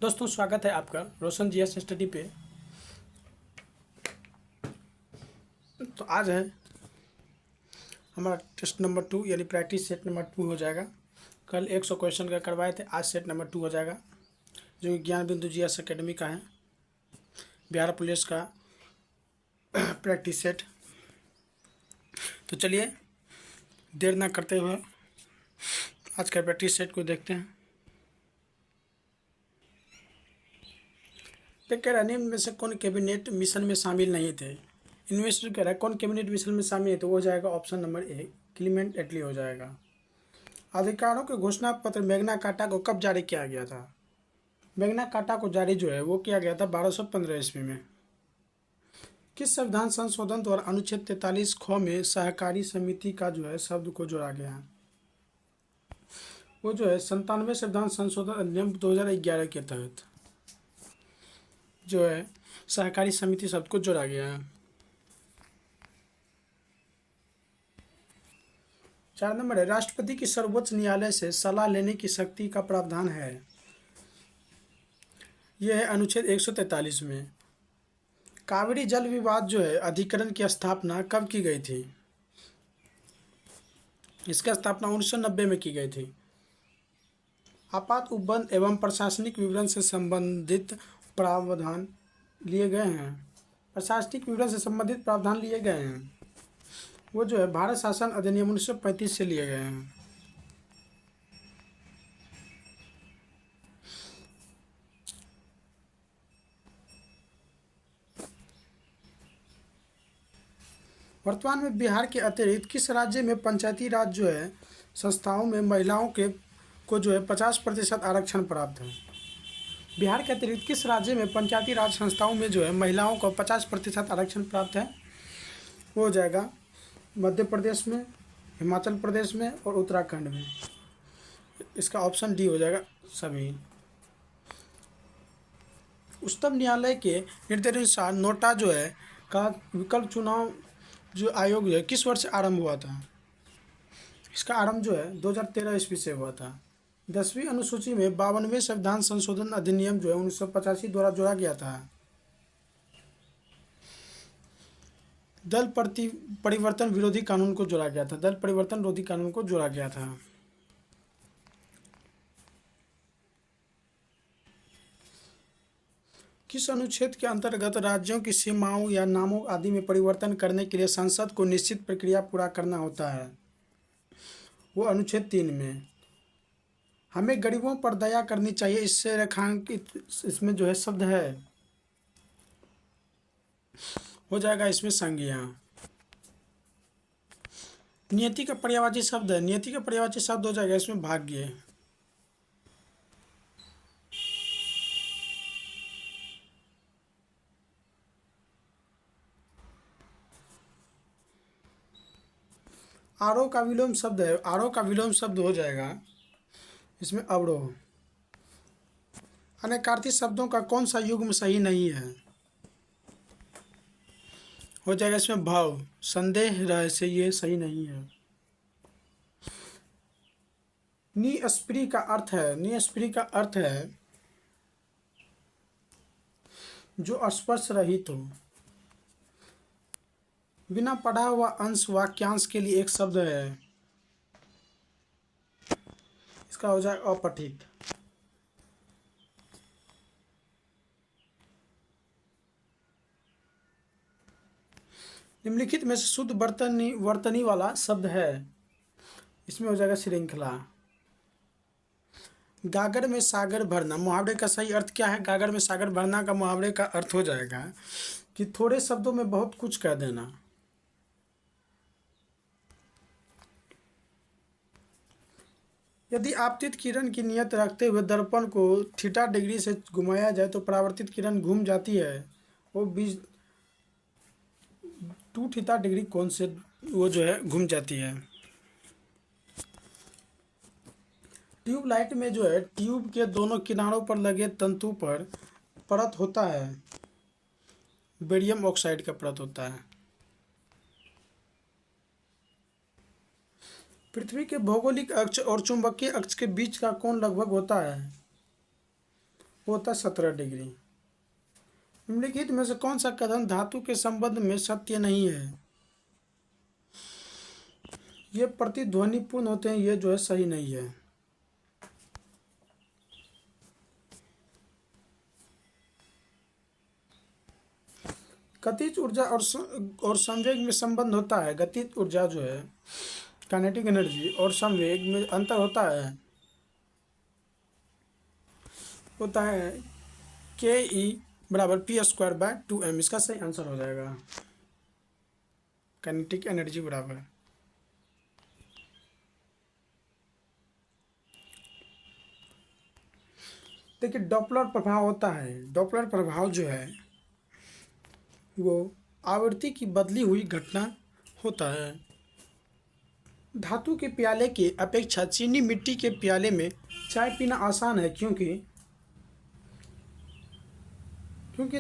दोस्तों स्वागत है आपका रोशन जीएस स्टडी पे। तो आज है हमारा टेस्ट नंबर 2 यानी प्रैक्टिस सेट नंबर 2 हो जाएगा। कल 100 क्वेश्चन का करवाए थे, आज सेट नंबर 2 हो जाएगा जो कि ज्ञान बिंदु जीएस एकेडमी का है, बिहार पुलिस का प्रैक्टिस सेट। तो चलिए देर ना करते हुए आज का प्रैक्टिस सेट को देखते हैं। कह रहा है निम्न में से कौन कैबिनेट मिशन में शामिल नहीं थे। इन्वेस्टर कह रहा है कौन कैबिनेट मिशन में शामिल है, तो वो हो जाएगा ऑप्शन नंबर ए, क्लीमेंट एटली हो जाएगा। अधिकारों के घोषणा पत्र मैग्ना कार्टा को कब जारी किया गया था। मैग्ना कार्टा को जारी जो है वो किया गया था 1215 ईस्वी में। किस संविधान संशोधन द्वारा अनुच्छेद 43 ख में सहकारी समिति का जो है शब्द को जोड़ा गया है। वो जो है 97 संविधान संशोधन अधिनियम 2011 के तहत जो है सहकारी समिति शब्द को जोड़ा गया है। 4 नंबर है राष्ट्रपति की सर्वोच्च न्यायालय से सलाह लेने की शक्ति का प्रावधान है। यह है अनुच्छेद 143 में। कावेरी जल विवाद जो है अधिकरण की स्थापना कब की गई थी। इसकी स्थापना 1990 में की गई थी। आपात उपबंध एवं प्रशासनिक विवरण से संबंधित प्रावधान लिए गए हैं। प्रशासनिक विवरण से संबंधित प्रावधान लिए गए हैं वो जो है भारत शासन अधिनियम 1935 से लिए गए हैं। वर्तमान में बिहार के अतिरिक्त किस राज्य में पंचायती राज जो है संस्थाओं में महिलाओं के को जो है 50% आरक्षण प्राप्त है। बिहार के अतिरिक्त किस राज्य में पंचायती राज संस्थाओं में जो है महिलाओं को 50% आरक्षण प्राप्त है। वो हो जाएगा मध्य प्रदेश में, हिमाचल प्रदेश में और उत्तराखंड में। इसका ऑप्शन डी हो जाएगा सभी। उच्चतम न्यायालय के निर्देशानुसार नोटा जो है का विकल्प चुनाव जो आयोग जो है किस वर्ष आरंभ हुआ था। इसका आरंभ जो है 2013 ईस्वी से हुआ था। 10वीं अनुसूची में 52वें संविधान संशोधन अधिनियम जो है 1985 द्वारा जोड़ा गया था। दल परिवर्तन विरोधी कानून को जोड़ा गया था। दल परिवर्तन विरोधी कानून को जोड़ा गया था। किस अनुच्छेद के अंतर्गत राज्यों की सीमाओं या नामों आदि में परिवर्तन करने के लिए संसद को निश्चित प्रक्रिया पूरा करना होता है। वो अनुच्छेद 3 में। हमें गरीबों पर दया करनी चाहिए, इससे रेखांकित इसमें जो है शब्द है हो जाएगा इसमें संज्ञा। नियति का पर्यायवाची शब्द है। नियति का पर्यायवाची शब्द हो जाएगा इसमें भाग्य। आरोह का विलोम शब्द है। आरोह का विलोम शब्द हो जाएगा इसमें अवरोह। अनेकार्थी शब्दों का कौन सा युग्म सही नहीं है। हो जाएगा इसमें भाव। संदेह रह से ये सही नहीं है। निस्पृह का अर्थ है। निस्पृह का अर्थ है जो स्पर्श रहित हो। बिना पढ़ा हुआ अंश वाक्यांश के लिए एक शब्द है। इसका हो जाएगा अपठित। निम्नलिखित में से शुद्ध वर्तनी वाला शब्द है। इसमें हो जाएगा श्रृंखला। गागर में सागर भरना मुहावरे का सही अर्थ क्या है। गागर में सागर भरना का मुहावरे का अर्थ हो जाएगा कि थोड़े शब्दों में बहुत कुछ कह देना। यदि आपतित किरण की नियत रखते हुए दर्पण को थीटा डिग्री से घुमाया जाए तो परावर्तित किरण घूम जाती है। वो 2 थीटा डिग्री कोण से वो जो है घूम जाती है। ट्यूबलाइट में जो है ट्यूब के दोनों किनारों पर लगे तंतु पर परत होता है। बेरियम ऑक्साइड का परत होता है। पृथ्वी के भौगोलिक अक्ष और चुंबकीय अक्ष के बीच का कोण लगभग होता है। वो होता है 17 डिग्री। निम्नलिखित में से कौन सा कथन धातु के संबंध में सत्य नहीं है? ये प्रतिध्वनिपूर्ण होते हैं, ये जो है सही नहीं है। गतिज ऊर्जा और संवेग में संबंध होता है। गतिज ऊर्जा जो है काइनेटिक एनर्जी और संवेग में अंतर होता है के ई बराबर p²/2m। इसका सही आंसर हो जाएगा काइनेटिक एनर्जी बराबर। देखिए डॉपलर प्रभाव होता है। डॉपलर प्रभाव जो है वो आवृत्ति की बदली हुई घटना होता है। धातु के प्याले की अपेक्षा चीनी मिट्टी के प्याले में चाय पीना आसान है, क्योंकि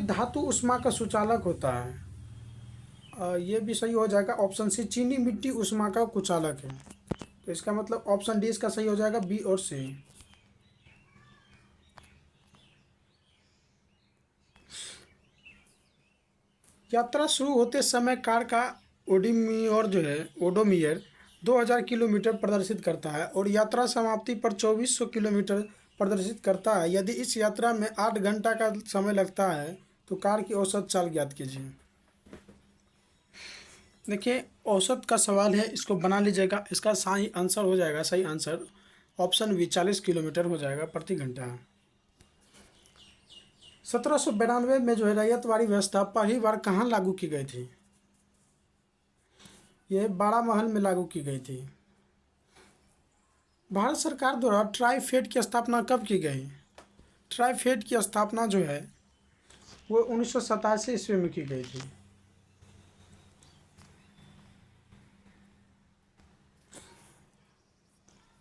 धातु ऊष्मा का सुचालक होता है। ये भी सही हो जाएगा ऑप्शन सी, चीनी मिट्टी ऊष्मा का कुचालक है। तो इसका मतलब ऑप्शन डी इसका सही हो जाएगा, बी और सी। यात्रा शुरू होते समय कार का ओडोमीटर 2000 किलोमीटर प्रदर्शित करता है और यात्रा समाप्ति पर 2400 किलोमीटर प्रदर्शित करता है। यदि इस यात्रा में 8 घंटा का समय लगता है तो कार की औसत चाल ज्ञात कीजिए। देखिए औसत का सवाल है, इसको बना लीजिएगा। इसका सही आंसर हो जाएगा, सही आंसर ऑप्शन बी 40 किलोमीटर हो जाएगा प्रति घंटा। 1792 में जो है रैयतवाड़ी व्यवस्था पहली बार कहाँ लागू की गई थी? यह बारामहल में लागू की गई थी। भारत सरकार द्वारा ट्राइफेड की स्थापना कब की गई? ट्राइफेड की स्थापना जो है वो 1987 ईस्वी में की गई थी।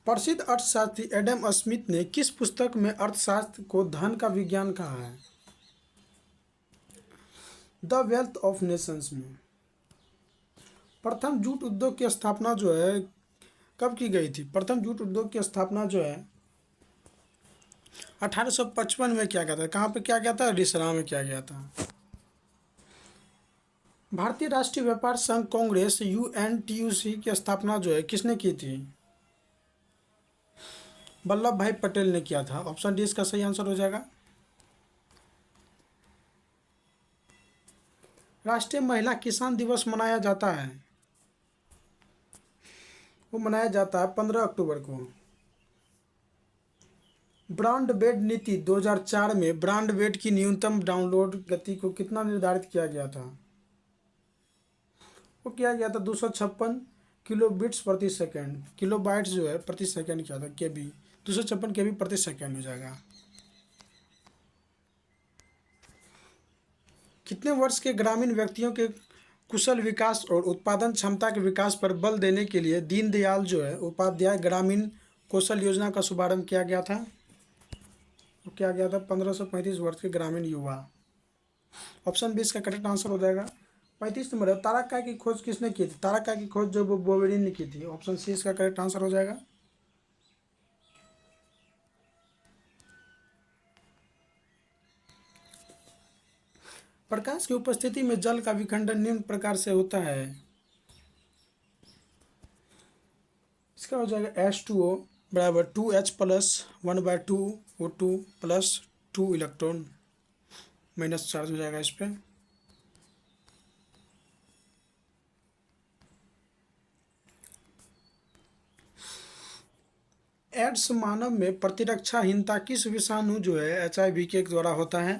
प्रसिद्ध अर्थशास्त्री एडम स्मिथ ने किस पुस्तक में अर्थशास्त्र को धन का विज्ञान कहा है? द वेल्थ ऑफ नेशंस में। प्रथम जूट उद्योग की स्थापना जो है कब की गई थी? प्रथम जूट उद्योग की स्थापना जो है 1855 में किया गया था। कहाँ पे किया गया था? रिसरा में किया गया था। भारतीय राष्ट्रीय व्यापार संघ कांग्रेस UNTUC की स्थापना जो है किसने की थी? वल्लभ भाई पटेल ने किया था। ऑप्शन डी इसका सही आंसर हो जाएगा। राष्ट्रीय महिला किसान दिवस मनाया जाता है, वो मनाया जाता है 15 अक्टूबर को। ब्रॉडबैंड नीति 2004 में ब्रॉडबैंड की न्यूनतम डाउनलोड गति को कितना निर्धारित किया गया था? वो किया गया था 256 किलोबिट्स प्रति सेकंड। किलोबाइट्स जो है प्रति सेकंड किया था, केबी 256 केबी प्रति सेकंड हो जाएगा। कितने वर्ष के ग्रामीण व्यक्तियों के कुशल विकास और उत्पादन क्षमता के विकास पर बल देने के लिए दीनदयाल जो है उपाध्याय ग्रामीण कौशल योजना का शुभारंभ किया गया था? तो किया गया था 15 से 35 वर्ष के ग्रामीण युवा। ऑप्शन बी इसका करेक्ट आंसर हो जाएगा। 35 नंबर है। तारककाय की खोज किसने की थी? तारककाय की खोज जो बोवेरिन ने की थी। ऑप्शन सी इसका करेक्ट आंसर हो जाएगा। प्रकाश की उपस्थिति में जल का विखंडन निम्न प्रकार से होता है। इसका हो जाएगा H2O बराबर 2H plus 1/2 O2 plus 2 electron minus charge हो जाएगा इस पर। एड्स मानव में प्रतिरक्षाहीनता किस विषाणु जो है HIV के द्वारा होता है?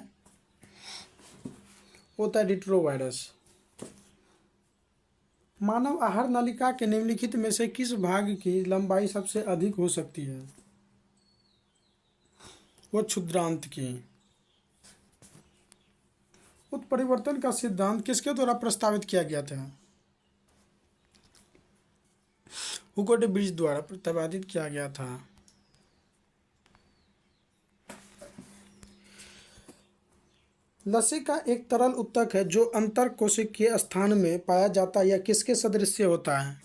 होता है रिट्रोवायरस। मानव आहार नलिका के निम्नलिखित में से किस भाग की लंबाई सबसे अधिक हो सकती है? वो क्षुद्रांत की। उत्परिवर्तन का सिद्धांत किसके द्वारा प्रस्तावित किया गया था? हुगो डे ब्रिज द्वारा प्रतिपादित किया गया था। लसीका एक तरल उत्तक है जो अंतर कोशिकीय स्थान में पाया जाता है। यह किसके सदृश होता है?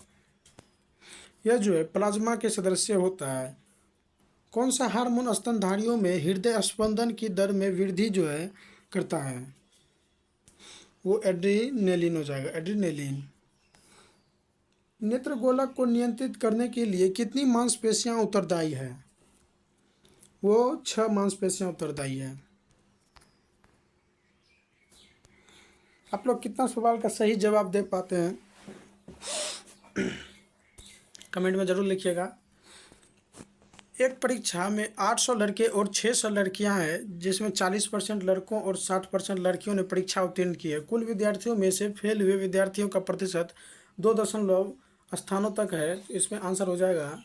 यह जो है प्लाज्मा के सदृश होता है। कौन सा हार्मोन स्तनधारियों में हृदय स्पंदन की दर में वृद्धि जो है करता है? वो एड्रीनेलिन हो जाएगा, एड्रीनेलिन। नेत्र गोलक को नियंत्रित करने के लिए कितनी मांसपेशियां उत्तरदायी है? वो 6 मांसपेशियां उत्तरदायी है। आप लोग कितना सवाल का सही जवाब दे पाते हैं कमेंट में ज़रूर लिखिएगा। एक परीक्षा में 800 लड़के और 600 लड़कियां हैं, जिसमें 40% लड़कों और 60% लड़कियों ने परीक्षा उत्तीर्ण की है। कुल विद्यार्थियों में से फेल हुए विद्यार्थियों का प्रतिशत 2 स्थानों तक है। इसमें आंसर हो जाएगा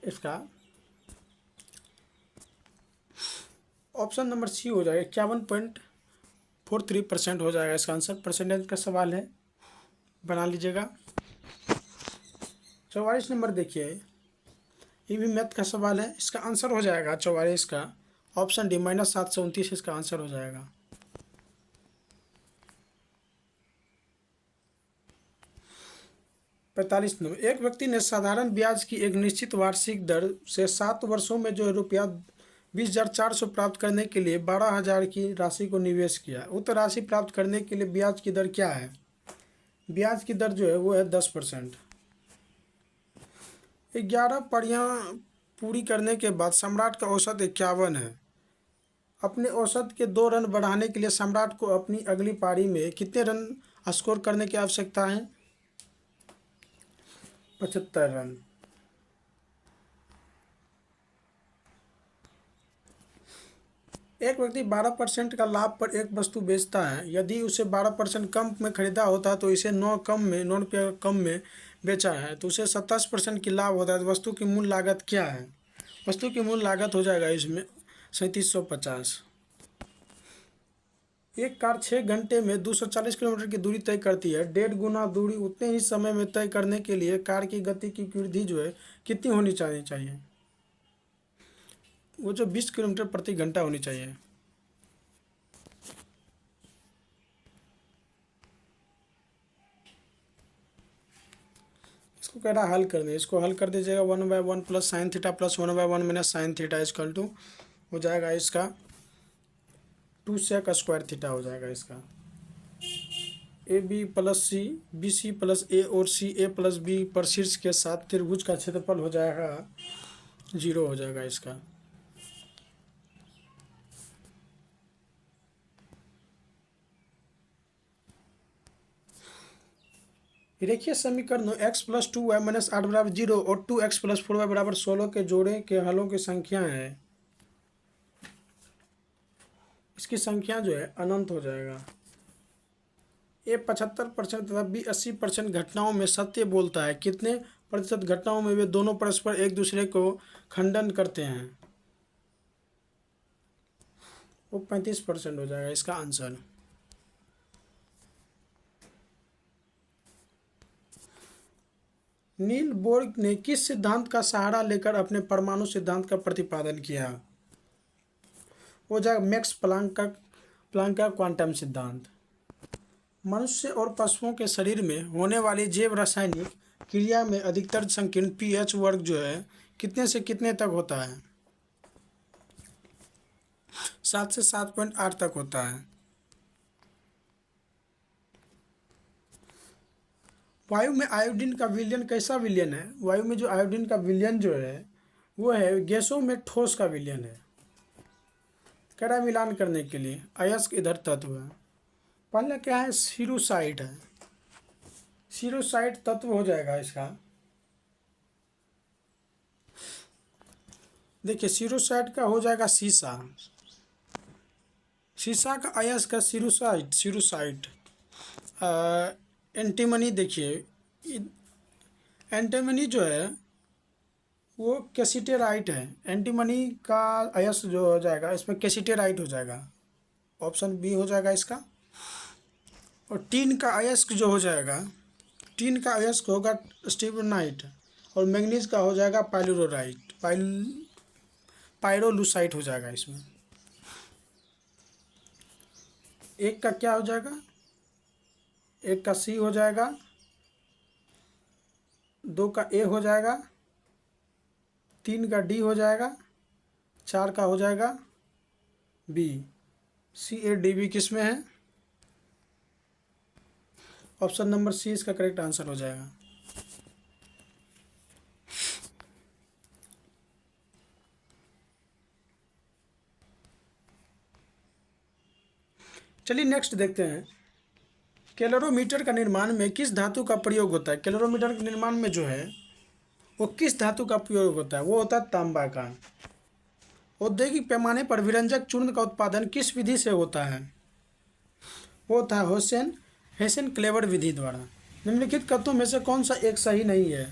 इसका ऑप्शन नंबर सी हो जाएगा, 51.43% हो जाएगा इसका आंसर। परसेंटेज का सवाल है, बना लीजिएगा। 44 नंबर देखिए, ये भी मैथ का सवाल है। इसका आंसर हो जाएगा 44 का ऑप्शन डी, -729 इसका आंसर हो जाएगा। पैंतालीस नंबर, एक व्यक्ति ने साधारण ब्याज की एक निश्चित वार्षिक दर से 7 वर्षों में जो रुपया 20,400 प्राप्त करने के लिए 12,000 की राशि को निवेश किया। उक्त राशि प्राप्त करने के लिए ब्याज की दर क्या है? ब्याज की दर जो है वो है 10%। 11 पारियां पूरी करने के बाद सम्राट का औसत 51 है। अपने औसत के 2 रन बढ़ाने के लिए सम्राट को अपनी अगली पारी में कितने रन स्कोर करने की आवश्यकता है? 75 रन। एक व्यक्ति 12% का लाभ पर एक वस्तु बेचता है। यदि उसे 12% कम में खरीदा होता है तो इसे 9 रुपये कम में बेचा है तो उसे 27% की लाभ होता है। तो वस्तु की मूल लागत क्या है? वस्तु की मूल लागत हो जाएगा इसमें 3750। एक कार 6 घंटे में 240 किलोमीटर की दूरी तय करती है। 1.5 गुना दूरी उतने ही समय में तय करने के लिए कार की गति की वृद्धि जो है कितनी होनी चाहिए? वो जो 20 किलोमीटर प्रति घंटा होनी चाहिए। इसको कह रहा हल कर दे, इसको हल कर दीजिएगा। 1/1 plus sine theta plus 1/1 minus sine theta equal to हो जाएगा इसका 2 सेक स्क्वायर थीटा हो जाएगा इसका। A B plus C, B C plus A और सी ए प्लस बी पर शीर्ष के साथ त्रिभुज का क्षेत्रफल हो जाएगा 0 हो जाएगा इसका। रेखीय समीकरण x + 2y - 8 = 0 और 2x + 4y = 16 के जोड़े के हलों की संख्या है। इसकी संख्या जो है अनंत हो जाएगा। ए 75% तथा बी 80% घटनाओं में सत्य बोलता है। कितने प्रतिशत घटनाओं में वे दोनों परस्पर एक दूसरे को खंडन करते हैं? वो 35% हो जाएगा इसका आंसर। नील बोर ने किस सिद्धांत का सहारा लेकर अपने परमाणु सिद्धांत का प्रतिपादन किया? वो जाएगा मैक्स प्लांक का क्वांटम सिद्धांत। मनुष्य और पशुओं के शरीर में होने वाली जैव रासायनिक क्रिया में अधिकतर संकीर्ण pH वर्ग जो है कितने से कितने तक होता है? 7 से 7.8 तक होता है। वायु में आयोडीन का विलयन कैसा विलयन है? वायु में जो आयोडीन का विलयन जो है वो है गैसों में ठोस का विलयन है। कड़ा मिलान करने के लिए अयस्क इधर तत्व है। पहले क्या है? सीरोसाइट है। सीरोसाइट तत्व हो जाएगा इसका। देखिए सीरोसाइट का हो जाएगा सीसा। सीसा का अयस्क का सीरोसाइट। एंटीमनी देखिए, एंटीमनी जो है वो कैसिटेराइट है। एंटीमनी का अयस्क जो हो जाएगा इसमें कैसिटेराइट हो जाएगा। ऑप्शन बी हो जाएगा इसका। और टीन का अयस्क जो हो जाएगा, टीन का अयस्क होगा स्टीवनाइट। और मैंगनीज का हो जाएगा पाइलोराइट, पायरोलुसाइट हो जाएगा इसमें। एक का क्या हो जाएगा? एक का सी हो जाएगा, 2 का ए हो जाएगा 3 का डी हो जाएगा, 4 का हो जाएगा बी। CADB किस में है? ऑप्शन नंबर सी इसका करेक्ट आंसर हो जाएगा। चलिए नेक्स्ट देखते हैं, कैलोरीमीटर का निर्माण में किस धातु का प्रयोग होता है? कैलोरीमीटर के निर्माण में जो है वो किस धातु का प्रयोग होता है? वो होता है तांबा का। औद्योगिक पैमाने पर विरंजक चूर्ण का उत्पादन किस विधि से होता है? वो था हेसेन क्लेवर विधि द्वारा। निम्नलिखित कथनों में से कौन सा एक सही नहीं है?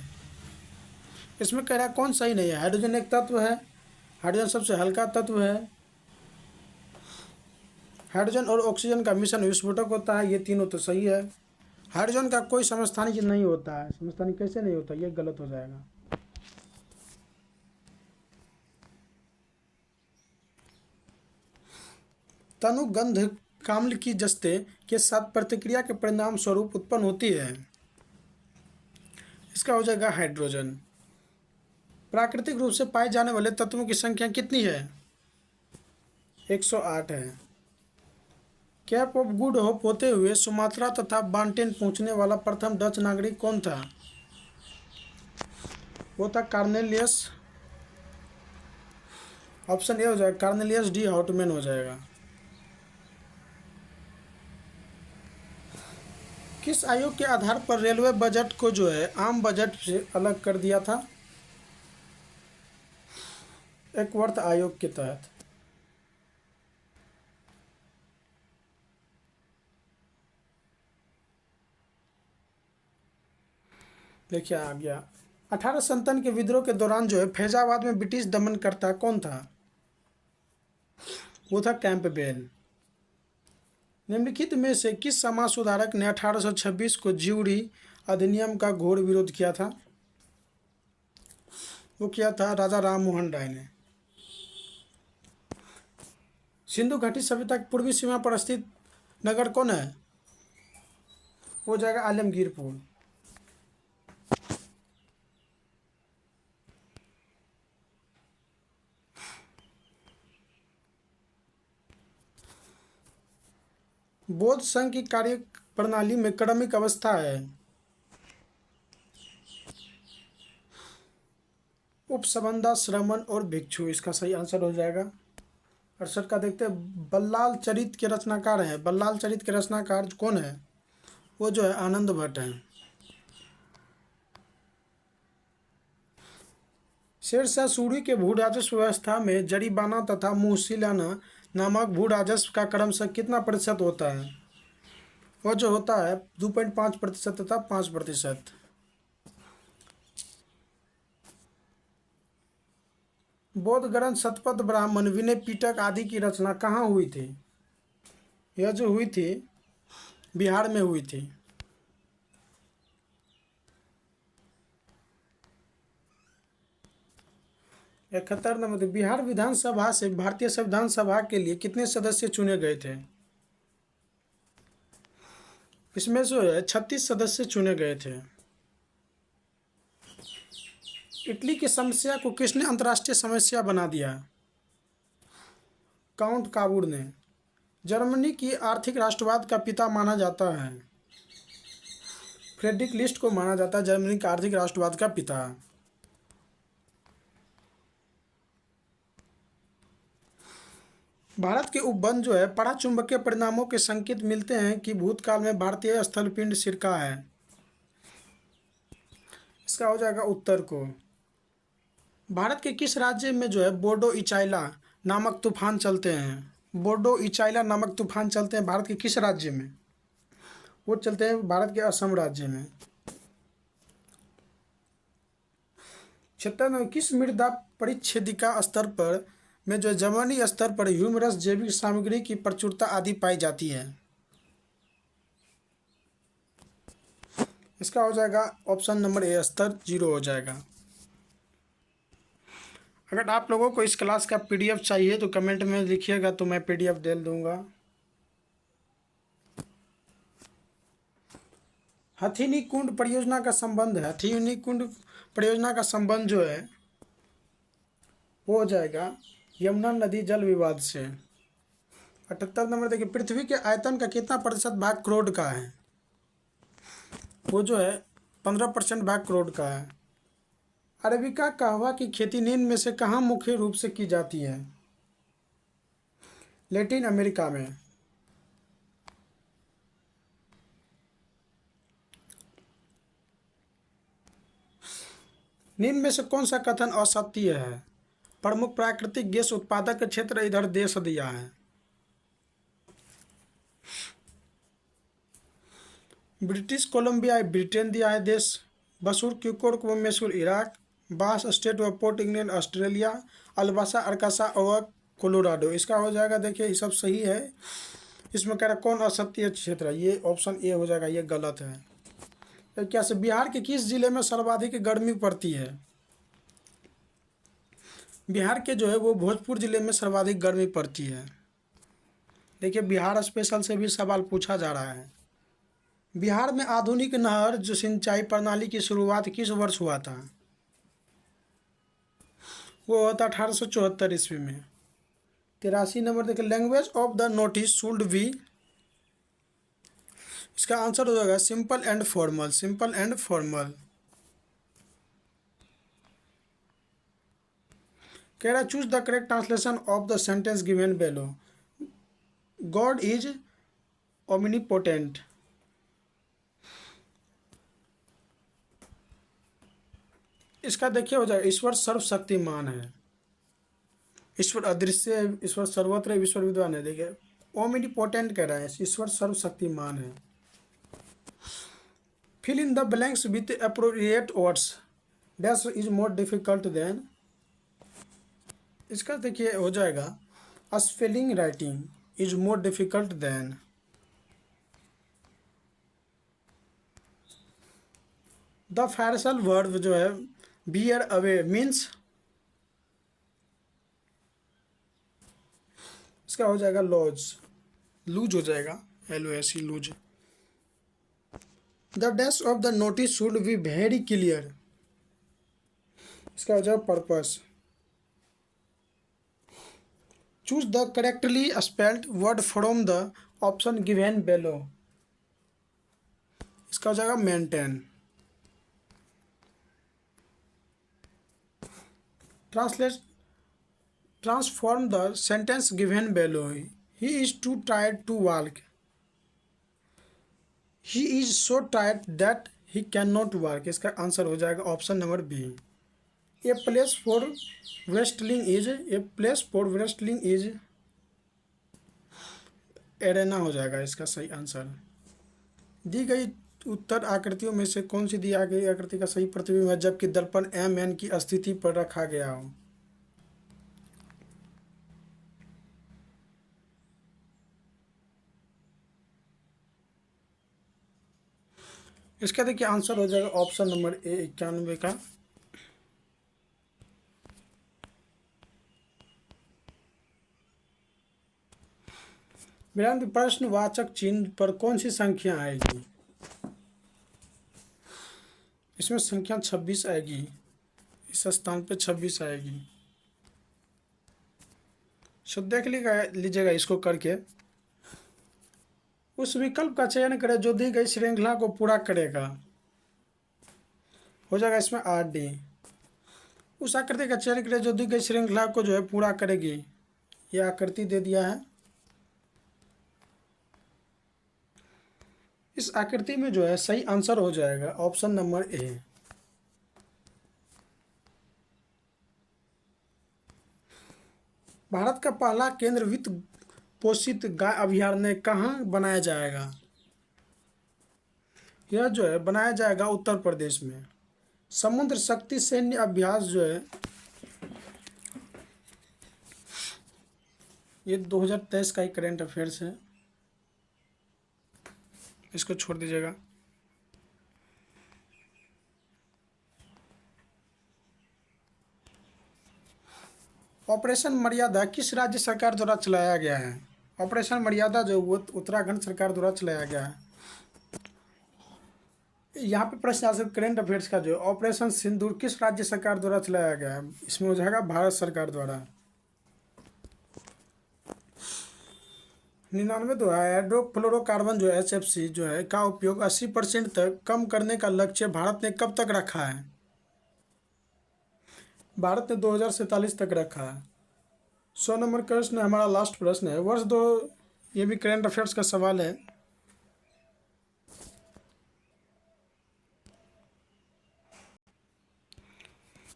इसमें कह रहा है कौन सही नहीं है? हाइड्रोजन एक तत्व है, हाइड्रोजन सबसे हल्का तत्व है, हाइड्रोजन और ऑक्सीजन का मिश्रण विस्फोटक होता है, ये तीनों तो सही है। हाइड्रोजन का कोई समस्थानिक नहीं होता है, समस्थानिक कैसे नहीं होता, ये गलत हो जाएगा। तनुगंध काम्ल की जस्ते के साथ प्रतिक्रिया के परिणाम स्वरूप उत्पन्न होती है, इसका हो जाएगा हाइड्रोजन। प्राकृतिक रूप से पाए जाने वाले तत्वों की संख्या कितनी है? 108 है। कैप ऑफ गुड होप होते हुए सुमात्रा तथा बांटेन पहुंचने वाला प्रथम डच नागरिक कौन था? वो था कार्नेलियस। ऑप्शन ए हो जाएगा, कार्नेलियस डी हाउटमैन हो जाएगा। किस आयोग के आधार पर रेलवे बजट को जो है आम बजट से अलग कर दिया था? एकवर्थ आयोग के तहत। देखिए आ गया। 1857 के विद्रोह के दौरान जो है फैजाबाद में ब्रिटिश दमनकर्ता कौन था? वो था कैंपबेल। निम्नलिखित में से किस समाज सुधारक ने 1826 को ज्यूरी अधिनियम का घोर विरोध किया था? वो किया था राजा राम मोहन राय ने। सिंधु घाटी सभ्यता की पूर्वी सीमा पर स्थित नगर कौन है? वो जाएगा आलमगीरपुर। बौद्ध संघ की कार्य प्रणाली में क्रमिक अवस्था है। उपसबंधा, श्रमण और भिक्षु, इसका सही आंसर हो जाएगा। 68 का देखते हैं, बल्लाल चरित के रचनाकार हैं। बल्लाल चरित के रचनाकार कौन है? वो जो है आनंद भट्ट हैं। शेरशाह सूरी के भू राजस्व व्यवस्था में जरीबाना तथा मुहसिलाना नामक भू राजस्व का क्रमशः कितना प्रतिशत होता है? वो जो होता है 2.5% तथा 5%। बौद्ध ग्रंथ शतपथ ब्राह्मण, विनय पिटक आदि की रचना कहाँ हुई थी? यह जो हुई थी बिहार में हुई थी। इकहत्तर नंबर, बिहार विधानसभा से भारतीय संविधान सभा के लिए कितने सदस्य चुने गए थे? इसमें जो है 36 सदस्य चुने गए थे। इटली की समस्या को किसने अंतर्राष्ट्रीय समस्या बना दिया? काउंट काबूर ने। जर्मनी की आर्थिक राष्ट्रवाद का पिता माना जाता है। फ्रेडरिक लिस्ट को माना जाता है जर्मनी का आर्थिक राष्ट्रवाद का पिता। भारत के उपवन जो है पराचुंबकीय परिणामों के संकेत मिलते हैं कि भूतकाल में भारतीय स्थलपिंड सिरका है, इसका हो जाएगा उत्तर को। भारत के किस राज्य में जो है बोडो इचाइला नामक तूफान चलते हैं? बोडो इचाइला नामक तूफान चलते हैं भारत के किस राज्य में? वो चलते हैं भारत के असम राज्य में। क्षेत्र किस मृदा परिच्छेदिका स्तर पर में जो जमीनी स्तर पर ह्यूमरस जैविक सामग्री की प्रचुरता आदि पाई जाती है? इसका हो जाएगा ऑप्शन नंबर ए, स्तर 0 हो जाएगा। अगर आप लोगों को इस क्लास का PDF चाहिए तो कमेंट में लिखिएगा, तो मैं PDF दे दूंगा। हथिनी कुंड परियोजना का संबंध है, हथिनी कुंड परियोजना का संबंध जो है वो हो जाएगा यमुना नदी जल विवाद से। 78 नंबर देखिए, पृथ्वी के आयतन का कितना प्रतिशत भाग करोड़ का है? वो जो है 15% भाग करोड़ का है। अरेबिका कहवा की खेती निम्न में से कहाँ मुख्य रूप से की जाती है? लैटिन अमेरिका में। निम्न में से कौन सा कथन असत्य है? प्रमुख प्राकृतिक गैस उत्पादक क्षेत्र इधर देश दिया है। ब्रिटिश कोलंबिया ब्रिटेन दिया है देश। बसूर क्यूकोर्क व मैसूर इराक। बास स्टेट व पोर्ट इंग्लैंड ऑस्ट्रेलिया। अल्बासा अरकासा और कोलोराडो। इसका हो जाएगा, देखिए ये सब सही है। इसमें कह रहा कौन असत्य क्षेत्र है? ये ऑप्शन ए हो जाएगा, ये गलत है। तो क्या से बिहार के किस जिले में सर्वाधिक गर्मी पड़ती है? बिहार के जो है वो भोजपुर जिले में सर्वाधिक गर्मी पड़ती है। देखिए बिहार स्पेशल से भी सवाल पूछा जा रहा है। बिहार में आधुनिक नहर जो सिंचाई प्रणाली की शुरुआत किस वर्ष हुआ था? वो हुआ था 1874 ईस्वी में। 83 नंबर देखिए, language of the notice should be. इसका आंसर हो जाएगा simple and formal. Simple and formal. कह रहा choose the correct translation of the sentence given below. God is omnipotent. इसका देखिए हो जाएगा ईश्वर सर्वशक्तिमान है। ईश्वर अदृश्य है, ईश्वर सर्वत्र है, ईश्वर विद्वान है। देखिए ओमनीपोटेंट कह रहा है, ईश्वर सर्वशक्तिमान है। Fill in the blanks with appropriate words. Dash is more difficult than. इसका देखिए हो जाएगा spelling writing is more difficult than. The phrasal verb जो है बियर अवे मीन्स। इसका हो जाएगा लॉज। लूज हो जाएगा, LOSE lose. The dash of the notice should be very clear. इसका हो जाएगा purpose. Choose the correctly spelled word from the option given below. इसका हो जाएगा maintain. Transform the sentence given below. He is too tired to walk. He is so tired that he can not work. इसका answer हो जाएगा option number B. A place for wrestling is. A place for wrestling is arena हो जाएगा इसका सही answer. दी गई उत्तर आकृतियों में से कौन सी दी गई आकृति का सही प्रतिबिंब है जबकि दर्पण MN की स्थिति पर रखा गया हो? इसका देखिए आंसर हो जाएगा ऑप्शन नंबर ए 91 का। विराम प्रश्नवाचक चिन्ह पर कौन सी संख्या आएगी? इसमें संख्या 26 आएगी। इस स्थान पे 26 आएगी। सो देख लीजिएगा इसको करके। उस विकल्प का चयन करें जो दी गई श्रृंखला को पूरा करेगा। हो जाएगा इसमें RD। उस आकृति का चयन करें जो दी गई श्रृंखला को जो है पूरा करेगी। यह आकृति दे दिया है। इस आकृति में जो है सही आंसर हो जाएगा ऑप्शन नंबर ए। भारत का पहला केंद्र वित्त पोषित गाय अभयारण्य कहाँ बनाया जाएगा? यह जो है बनाया जाएगा उत्तर प्रदेश में। समुद्र शक्ति सैन्य अभ्यास जो है ये 2023 का ही करेंट अफेयर्स है, इसको छोड़ दीजिएगा। ऑपरेशन मर्यादा किस राज्य सरकार द्वारा चलाया गया है? ऑपरेशन मर्यादा जो वो उत्तराखंड सरकार द्वारा चलाया गया है। यहाँ पे प्रश्न आ सकता है करेंट अफेयर्स का जो ऑपरेशन सिंदूर किस राज्य सरकार द्वारा चलाया गया है, इसमें हो जाएगा भारत सरकार द्वारा। 99 जो है हाइड्रोक्लोरोकार्बन जो HFC जो है का उपयोग 80% तक कम करने का लक्ष्य भारत ने कब तक रखा है? भारत ने 2047 तक रखा है। 100 नंबर का प्रश्न हमारा लास्ट प्रश्न है वर्ष दो, ये भी करेंट अफेयर्स का सवाल है।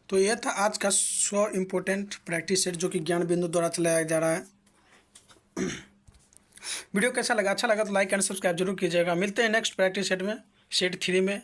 तो यह था आज का 100 इम्पोर्टेंट प्रैक्टिस सेट जो कि ज्ञान बिंदु द्वारा चलाया जा रहा है। वीडियो कैसा लगा? अच्छा लगा तो लाइक एंड सब्सक्राइब जरूर कीजिएगा। मिलते हैं नेक्स्ट प्रैक्टिस सेट में, सेट 3 में।